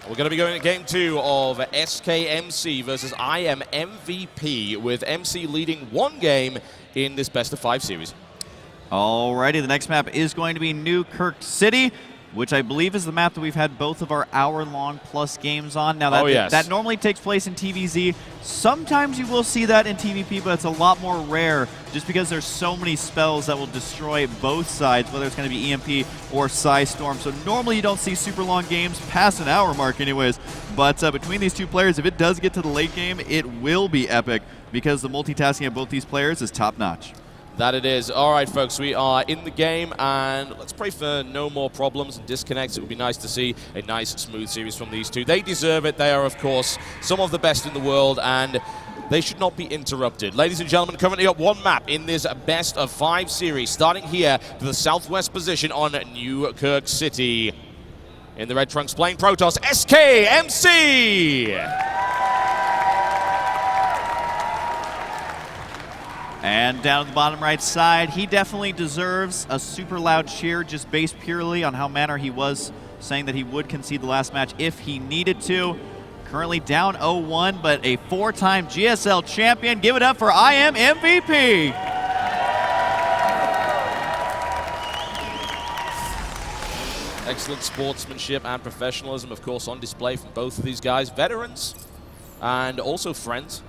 We're going to be going to game 2 of SKMC versus IM MVP, with MC leading 1 game in this best-of-5 series. Alrighty, the next map is going to be Newkirk City, which I believe is the map that we've had both of our hour-long plus games on. Now, that normally takes place in TVZ. Sometimes you will see that in TVP, but it's a lot more rare just because there's so many spells that will destroy both sides, whether it's going to be EMP or Psy Storm. So normally you don't see super long games past an hour mark anyways. But between these two players, if it does get to the late game, it will be epic because the multitasking of both these players is top-notch. That it is. All right, folks, we are in the game, and let's pray for no more problems and disconnects. It would be nice to see a nice, smooth series from these two. They deserve it. They are, of course, some of the best in the world, and they should not be interrupted. Ladies and gentlemen, currently up 1 map in this best-of-5 series, starting here to the southwest position on Newkirk City. In the red trunks playing Protoss, SKMC! And down at the bottom right side, he definitely deserves a super loud cheer just based purely on how manner he was saying that he would concede the last match if he needed to. Currently down 0-1, but a 4-time GSL champion. Give it up for IM MVP. Excellent sportsmanship and professionalism, of course, on display from both of these guys. Veterans and also friends.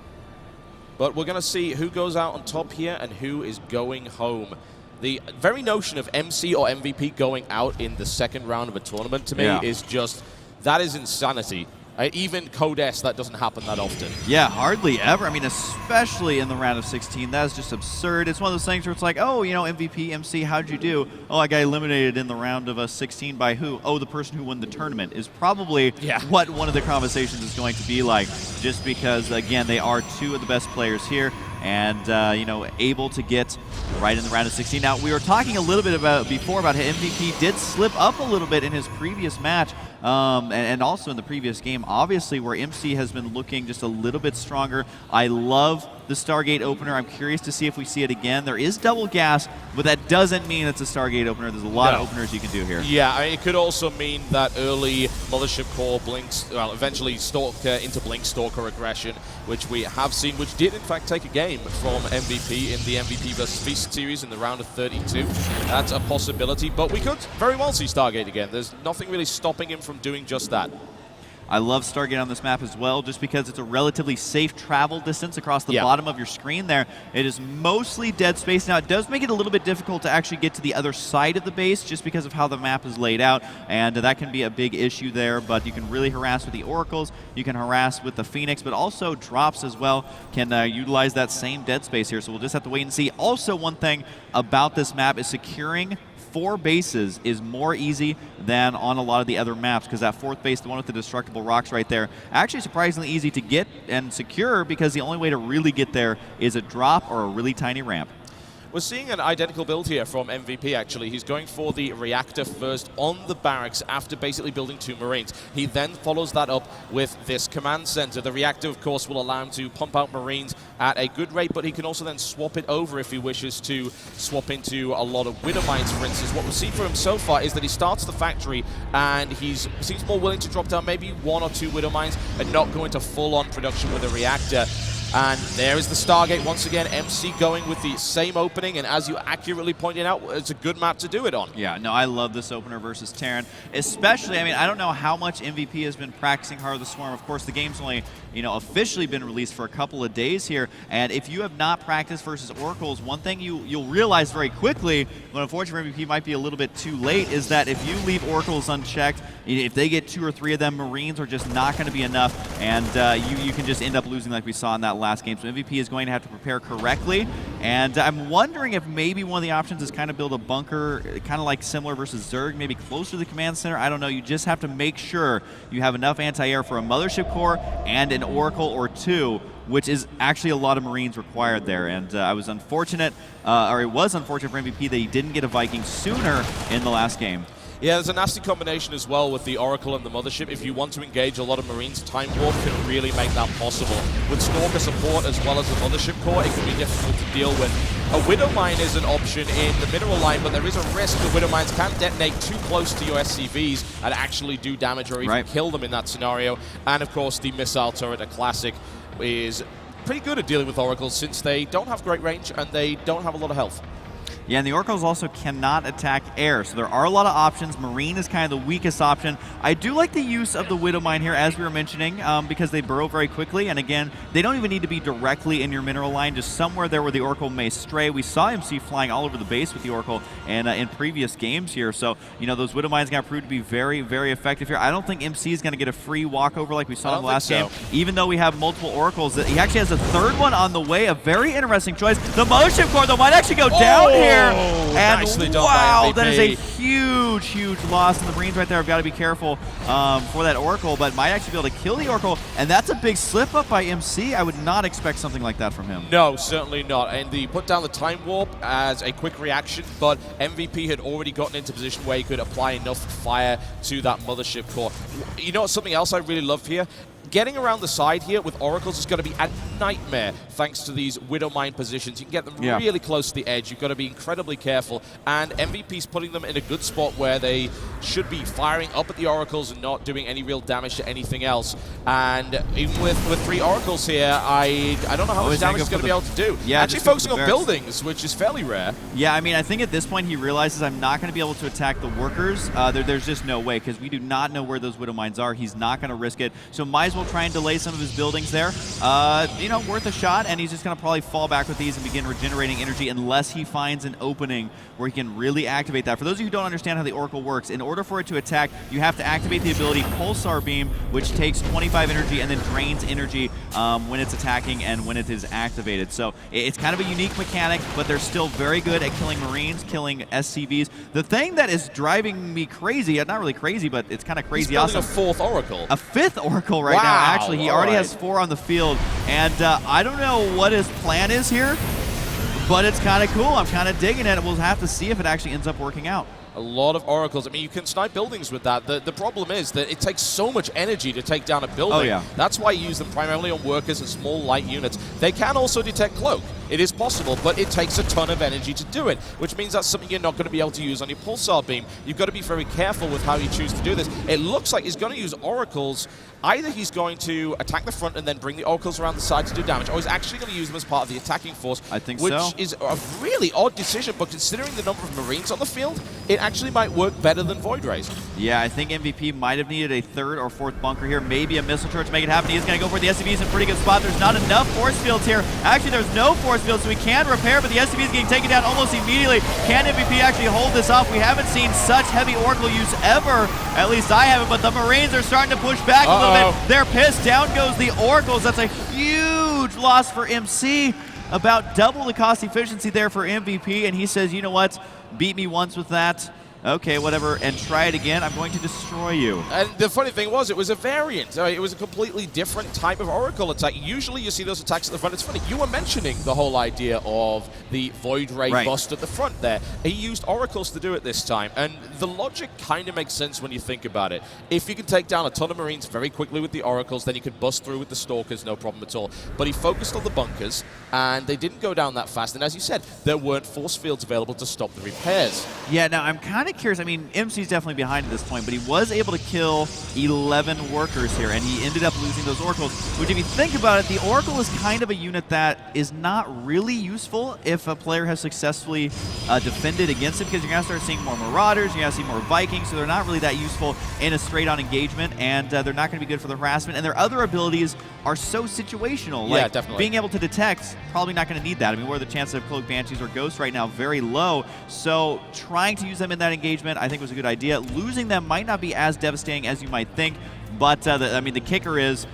But we're going to see who goes out on top here and who is going home. The very notion of MC or MVP going out in the second round of a tournament, to me, is just, that is insanity. Even Code S, that doesn't happen that often. Yeah, hardly ever. I mean, especially in the round of 16, that is just absurd. It's one of those things where it's like, oh, you know, MVP, MC, how'd you do? Oh, I got eliminated in the round of 16 by who? Oh, the person who won the tournament is probably what one of the conversations is going to be like, just because, again, they are 2 of the best players here and, you know, able to get right in the round of 16. Now, we were talking a little bit about before about how MVP did slip up a little bit in his previous match, and also in the previous game, obviously, where MC has been looking just a little bit stronger. I love the Stargate opener. I'm curious to see if we see it again. There is double gas, but that doesn't mean it's a Stargate opener. There's a lot of openers you can do here. Yeah, I mean, it could also mean that early Mothership Core Blinks, well, eventually into Blink Stalker aggression, which we have seen, which did in fact take a game from MVP in the MVP vs. Feast series in the round of 32. That's a possibility, but we could very well see Stargate again. There's nothing really stopping him from doing just that. I love Stargate on this map as well, just because it's a relatively safe travel distance across the bottom of your screen there. It is mostly dead space. Now, it does make it a little bit difficult to actually get to the other side of the base, just because of how the map is laid out, and that can be a big issue there, but you can really harass with the Oracles, you can harass with the Phoenix, but also Drops as well can utilize that same dead space here, so we'll just have to wait and see. Also, one thing about this map is securing 4 bases is more easy than on a lot of the other maps, because that 4th base, the one with the destructible rocks right there, actually surprisingly easy to get and secure, because the only way to really get there is a drop or a really tiny ramp. We're seeing an identical build here from MVP, actually. He's going for the reactor first on the barracks after basically building 2 Marines. He then follows that up with this command center. The reactor, of course, will allow him to pump out Marines at a good rate, but he can also then swap it over if he wishes to swap into a lot of Widow Mines, for instance. What we've seen from him so far is that he starts the factory and he seems more willing to drop down maybe 1 or 2 Widow Mines and not go into full-on production with a reactor. And there is the Stargate once again. MC going with the same opening, and as you accurately pointed out, it's a good map to do it on. Yeah, no, I love this opener versus Terran, especially, I mean, I don't know how much MVP has been practicing Heart of the Swarm. Of course, the game's only, you know, officially been released for a couple of days here, and if you have not practiced versus Oracles, one thing you'll realize very quickly, but unfortunately MVP might be a little bit too late, is that if you leave Oracles unchecked, if they get 2 or 3 of them, Marines are just not going to be enough, and you can just end up losing like we saw in that last game. So MVP is going to have to prepare correctly, and I'm wondering if maybe one of the options is kind of build a bunker, kind of like similar versus Zerg, maybe closer to the command center. I don't know. You just have to make sure you have enough anti-air for a Mothership Core and an Oracle or 2, which is actually a lot of Marines required there. And I was unfortunate, or it was unfortunate for MVP that he didn't get a Viking sooner in the last game. Yeah, there's a nasty combination as well with the Oracle and the Mothership. If you want to engage a lot of Marines, Time Warp can really make that possible. With Stalker support as well as the Mothership core, it can be difficult to deal with. A Widow Mine is an option in the mineral line, but there is a risk that Widow Mines can detonate too close to your SCVs and actually do damage or even kill them in that scenario. And of course, the Missile Turret, a classic, is pretty good at dealing with Oracles since they don't have great range and they don't have a lot of health. Yeah, and the Oracles also cannot attack air, so there are a lot of options. Marine is kind of the weakest option. I do like the use of the Widow Mine here, as we were mentioning, because they burrow very quickly, and again, they don't even need to be directly in your mineral line, just somewhere there where the Oracle may stray. We saw MC flying all over the base with the Oracle and in previous games here, so, you know, those Widow Mines got proved to be very, very effective here. I don't think MC is going to get a free walkover like we saw in the last game, even though we have multiple Oracles. He actually has a third one on the way, a very interesting choice. The Motion Core, though, might actually go down here. And nicely done wow, by MVP. that is a huge, huge loss. And the Marines right there have got to be careful for that Oracle, but might actually be able to kill the Oracle. And that's a big slip up by MC. I would not expect something like that from him. No, certainly not. And he put down the Time Warp as a quick reaction, but MVP had already gotten into a position where he could apply enough fire to that Mothership core. You know, something else I really love here? Getting around the side here with Oracles is going to be a nightmare thanks to these Widow Mine positions. You can get them really close to the edge. You've got to be incredibly careful. And MVP's putting them in a good spot where they should be firing up at the Oracles and not doing any real damage to anything else. And even with 3 Oracles here, I don't know how much damage he's going to be able to do. Yeah, actually focusing on buildings, which is fairly rare. Yeah, I mean, I think at this point he realizes I'm not going to be able to attack the workers. There's just no way, because we do not know where those Widow Mines are. He's not going to risk it. So might as well try and delay some of his buildings there. You know, worth a shot, and he's just going to probably fall back with these and begin regenerating energy unless he finds an opening where he can really activate that. For those of you who don't understand how the Oracle works, in order for it to attack, you have to activate the ability Pulsar Beam, which takes 25 energy and then drains energy when it's attacking and when it is activated. So it's kind of a unique mechanic, but they're still very good at killing Marines, killing SCVs. The thing that is driving me crazy, not really crazy, but it's kind of crazy awesome. He's building a 4th Oracle. A 5th Oracle right now, actually. He already has 4 on the field, and I don't know what his plan is here, but it's kind of cool. I'm kind of digging it. We'll have to see if it actually ends up working out. A lot of Oracles. I mean, you can snipe buildings with that. The problem is that it takes so much energy to take down a building. Oh, yeah. That's why you use them primarily on workers and small light units. They can also detect Cloak. It is possible, but it takes a ton of energy to do it, which means that's something you're not going to be able to use on your Pulsar Beam. You've got to be very careful with how you choose to do this. It looks like he's going to use Oracles. Either he's going to attack the front and then bring the Oracles around the side to do damage, or he's actually going to use them as part of the attacking force. I think which so. Which is a really odd decision, but considering the number of Marines on the field, it actually might work better than Void Rays. Yeah, I think MVP might have needed a 3rd or 4th bunker here, maybe a missile turret to make it happen. He's going to go for the SCVs in a pretty good spot. There's not enough force fields here. Actually, there's no force fields, so we can repair, but the SCV is getting taken down almost immediately. Can MVP actually hold this off? We haven't seen such heavy Oracle use ever. At least I haven't, but the Marines are starting to push back a little bit. They're pissed. Down goes the Oracles. That's a huge loss for MC. About double the cost efficiency there for MVP, and he says, you know what? Beat me once with that. Okay, whatever, and try it again. I'm going to destroy you. And the funny thing was, it was a variant. It was a completely different type of Oracle attack. Usually you see those attacks at the front. It's funny, you were mentioning the whole idea of the Void Ray bust at the front there. He used Oracles to do it this time, and the logic kind of makes sense when you think about it. If you can take down a ton of Marines very quickly with the Oracles, then you could bust through with the Stalkers, no problem at all. But he focused on the bunkers, and they didn't go down that fast. And as you said, there weren't force fields available to stop the repairs. Yeah, now I'm kind of curious. I mean, MC's definitely behind at this point, but he was able to kill 11 workers here, and he ended up losing those Oracles, which if you think about it, the Oracle is kind of a unit that is not really useful if a player has successfully defended against it, because you're going to start seeing more Marauders, you're going to see more Vikings, so they're not really that useful in a straight-on engagement, and they're not going to be good for the harassment, and their other abilities are so situational. Yeah, like definitely. Being able to detect, probably not going to need that. I mean, what are the chances of Cloak Banshees or Ghosts right now? Very low, so trying to use them in that engagement, I think was a good idea. Losing them might not be as devastating as you might think, but I mean, the kicker is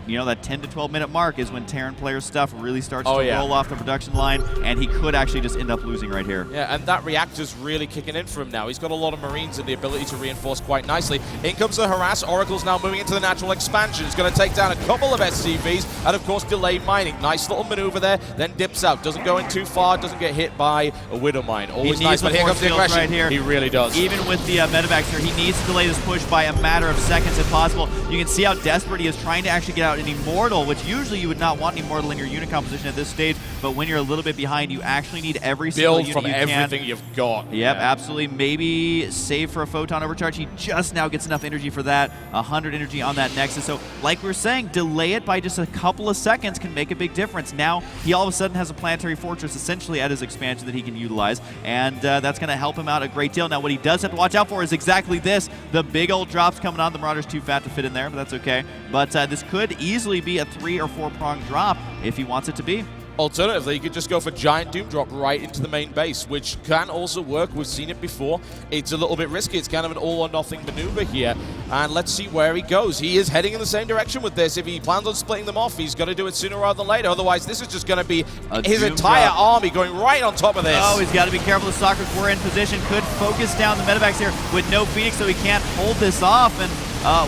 that 10 to 12 minute mark is when Terran player stuff really starts to yeah. roll off the production line, and he could actually just end up losing right here. Yeah, and that reactor's really kicking in for him now. He's got a lot of Marines and the ability to reinforce quite nicely. In comes the harass. Oracle's now moving into the natural expansion. He's going to take down a couple of SCVs and, of course, delay mining. Nice little maneuver there, then dips out. Doesn't go in too far, doesn't get hit by a Widow Mine. Always nice, but here comes the aggression. Right here. He really does. Even with the medevacs here, he needs to delay this push by a matter of seconds if possible. You can see how desperate he is trying to actually get out an Immortal, which usually you would not want an Immortal in your unit composition at this stage, but when you're a little bit behind, you actually need every single unit from you everything can. you've got. Yep, absolutely. Maybe save for a Photon Overcharge. He just now gets enough energy for that. 100 energy on that Nexus. So, like we were saying, delay it by just a couple of seconds can make a big difference. Now, he all of a sudden has a Planetary Fortress essentially at his expansion that he can utilize, and that's going to help him out a great deal. Now, what he does have to watch out for is exactly this. The big old drops coming on. The Marauder's too fat to fit in there, but that's okay. But this could easily be a 3 or 4 prong drop if he wants it to be. Alternatively, you could just go for giant Doom Drop right into the main base, which can also work. We've seen it before. It's a little bit risky. It's kind of an all-or-nothing maneuver here. And let's see where he goes. He is heading in the same direction with this. If he plans on splitting them off, he's got to do it sooner rather than later. Otherwise, this is just going to be his entire army going right on top of this. Oh, he's got to be careful. The STARCRAFT were in position. Could focus down the medevacs here with no Phoenix, so he can't hold this off. And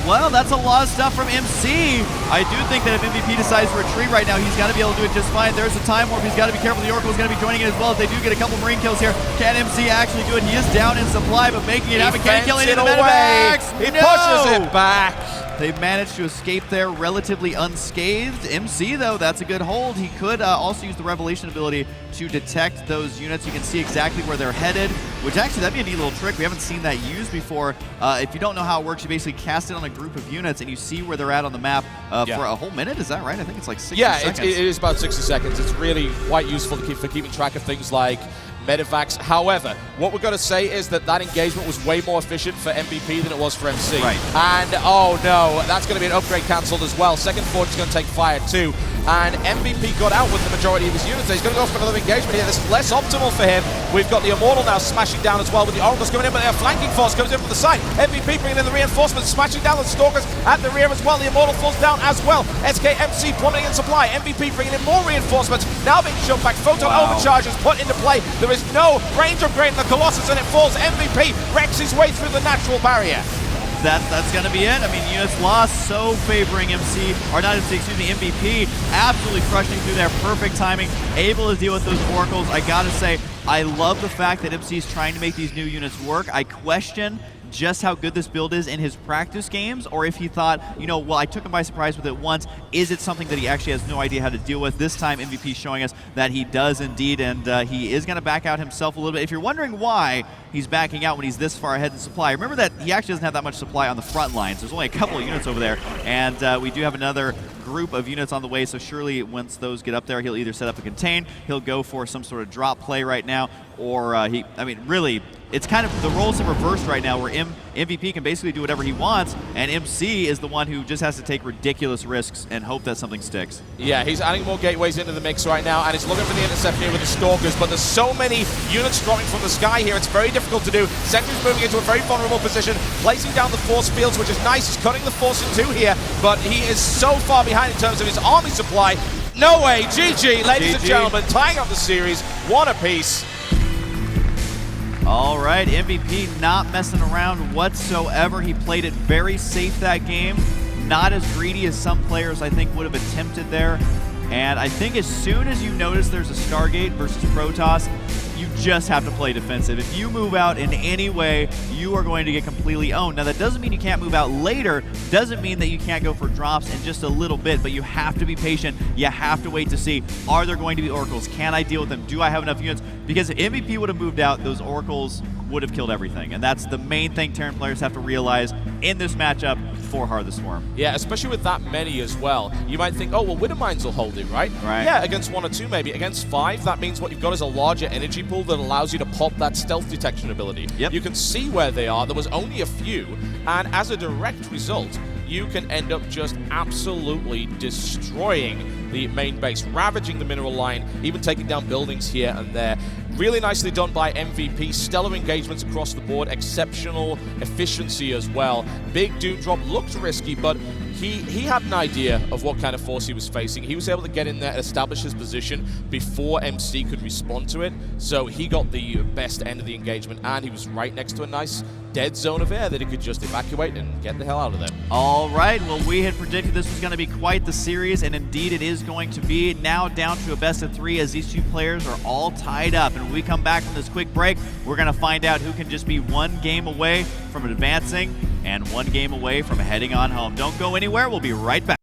well, that's a lot of stuff from MC. I do think that if MVP decides to retreat right now, he's got to be able to do it just fine. There's a time warp. He's got to be careful. The Oracle is going to be joining in as well. If they do get a couple Marine kills here, can MC actually do it? He is down in supply, but making it happen. Can't kill any of the medevacs. He pushes it back. They've managed to escape there relatively unscathed. MC, though, that's a good hold. He could also use the Revelation ability to detect those units. You can see exactly where they're headed, which actually, that'd be a neat little trick. We haven't seen that used before. If you don't know how it works, you basically cast it on a group of units, and you see where they're at on the map for a whole minute. Is that right? I think it's like 60 seconds. Yeah, it is about 60 seconds. It's really quite useful for keeping track of things like medevacs. However, what we're going to say is that engagement was way more efficient for MVP than it was for MC. Right. And, oh no, that's going to be an upgrade cancelled as well. Second Forge is going to take fire too. And MVP got out with the majority of his units. He's going to go for another engagement here. This is less optimal for him. We've got the Immortal now smashing down as well with the Oracles coming in, but their flanking force comes in from the side. MVP bringing in the reinforcements, smashing down the Stalkers at the rear as well. The Immortal falls down as well. SKMC plummeting in supply. MVP bringing in more reinforcements, now being shoved back. Photon overcharges put into play. There is no range upgrade in the Colossus, and it falls. MVP wrecks his way through the natural barrier. That's going to be it. I mean, units lost, so favoring MC, or not MC, excuse me, MVP, absolutely crushing through there, perfect timing, able to deal with those Oracles. I got to say, I love the fact that MC is trying to make these new units work. I question just how good this build is in his practice games, or if he thought, well, I took him by surprise with it once. Is it something that he actually has no idea how to deal with? This time, MVP showing us that he does indeed, and he is going to back out himself a little bit. If you're wondering why he's backing out when he's this far ahead in supply, remember that he actually doesn't have that much supply on the front lines. There's only a couple of units over there, and we do have another group of units on the way, so surely once those get up there, he'll either set up a contain, he'll go for some sort of drop play right now, or really, it's kind of, the roles are reversed right now, where MVP can basically do whatever he wants, and MC is the one who just has to take ridiculous risks and hope that something sticks. Yeah, he's adding more gateways into the mix right now, and he's looking for the intercept here with the Stalkers, but there's so many units dropping from the sky here, it's very difficult to do. Sentry's moving into a very vulnerable position, placing down the force fields, which is nice. He's cutting the force in two here, but he is so far behind in terms of his army supply. No way, GG, ladies and gentlemen, tying up the series, one apiece. All right, MVP not messing around whatsoever. He played it very safe that game. Not as greedy as some players, I think, would have attempted there. And I think as soon as you notice there's a Stargate versus Protoss, you just have to play defensive. If you move out in any way, you are going to get completely owned. Now, that doesn't mean you can't move out later. Doesn't mean that you can't go for drops in just a little bit, but you have to be patient. You have to wait to see, are there going to be Oracles? Can I deal with them? Do I have enough units? Because if MVP would have moved out, those Oracles would have killed everything. And that's the main thing Terran players have to realize in this matchup for Heart of the Swarm. Yeah, especially with that many as well. You might think, oh, well, Widow Mines will hold it, right? Right. Yeah, against 1 or 2 maybe. Against 5, that means what you've got is a larger energy pool that allows you to pop that stealth detection ability. Yep. You can see where they are. There was only a few, and as a direct result, you can end up just absolutely destroying the main base, ravaging the mineral line, even taking down buildings here and there. Really nicely done by MVP. Stellar engagements across the board. Exceptional efficiency as well. Big Doom Drop looked risky, but he had an idea of what kind of force he was facing. He was able to get in there, establish his position before MC could respond to it. So he got the best end of the engagement, and he was right next to a nice dead zone of air that he could just evacuate and get the hell out of there. All right, well, we had predicted this was going to be quite the series, and indeed it is going to be. Now down to a best of 3 as these two players are all tied up. And when we come back from this quick break, we're going to find out who can just be 1 game away from advancing and 1 game away from heading on home. Don't go anywhere. We'll be right back.